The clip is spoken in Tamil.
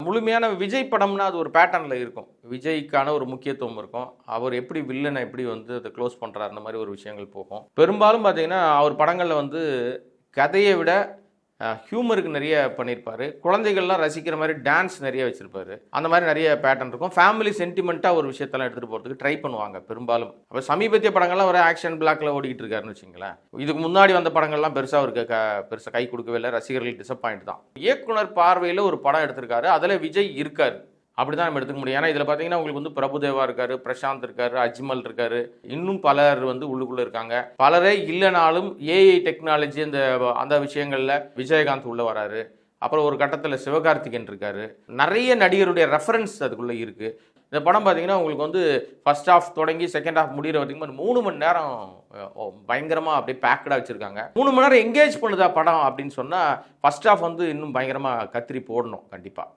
முழுமையான விஜய் படம்னா அது ஒரு பேட்டர்னில் இருக்கும். விஜய்க்கான ஒரு முக்கியத்துவம் இருக்கும். அவர் எப்படி வில்லனை எப்படி வந்து அதை க்ளோஸ் பண்ணுறாரு அந்த மாதிரி ஒரு விஷயங்கள் போகும். பெரும்பாலும் பார்த்தீங்கன்னா அவர் படங்களில் வந்து கதையை விட ஹியூமருக்கு நிறைய பண்ணியிருப்பார். குழந்தைகள்லாம் ரசிக்கிற மாதிரி டான்ஸ் நிறைய வச்சுருப்பாரு. அந்த மாதிரி நிறைய பேட்டர்ன் இருக்கும். ஃபேமிலி சென்டிமெண்ட்டாக ஒரு விஷயத்தெல்லாம் எடுத்துகிட்டு போகிறதுக்கு ட்ரை பண்ணுவாங்க பெரும்பாலும். அப்போ சமீபத்திய படங்கள்லாம் ஒரு ஆக்ஷன் பிளாக்ல ஓடிக்கிட்டு இருக்காருன்னு வச்சுங்களேன். இதுக்கு முன்னாடி வந்த படங்கள்லாம் பெருசாக அவருக்கு பெருசாக கை கொடுக்கவே இல்லை. ரசிகர்கள் டிசப்பாயிண்ட் தான். இயக்குனர் பார்வையில் ஒரு படம் எடுத்திருக்காரு. அதில் விஜய் இருக்கார். அப்படி தான் நம்ம எடுத்துக்க முடியும். ஏன்னா இதில் பார்த்தீங்கன்னா உங்களுக்கு வந்து பிரபுதேவா இருக்காரு, பிரசாந்த் இருக்காரு, அஜ்மல் இருக்காரு, இன்னும் பலர் வந்து உள்ளுக்குள்ளே இருக்காங்க. பலரே இல்லைனாலும் ஏஐ டெக்னாலஜி அந்த விஷயங்களில் விஜயகாந்த் உள்ளே வராரு. அப்புறம் ஒரு கட்டத்தில் சிவகார்த்திகேயன் இருக்காரு. நிறைய நடிகருடைய ரெஃபரன்ஸ் அதுக்குள்ளே இருக்குது. இந்த படம் பார்த்தீங்கன்னா உங்களுக்கு வந்து ஃபர்ஸ்ட் ஹாஃப் தொடங்கி செகண்ட் ஹாஃப் முடிகிற வரைக்கும் 3 மணி நேரம் பயங்கரமாக அப்படியே பேக்கடாக வச்சுருக்காங்க. 3 மணி நேரம் எங்கேஜ் பண்ணுதா படம் அப்படின்னு சொன்னால் ஃபர்ஸ்ட் ஹாஃப் வந்து இன்னும் பயங்கரமாக கத்திரி போடணும் கண்டிப்பாக.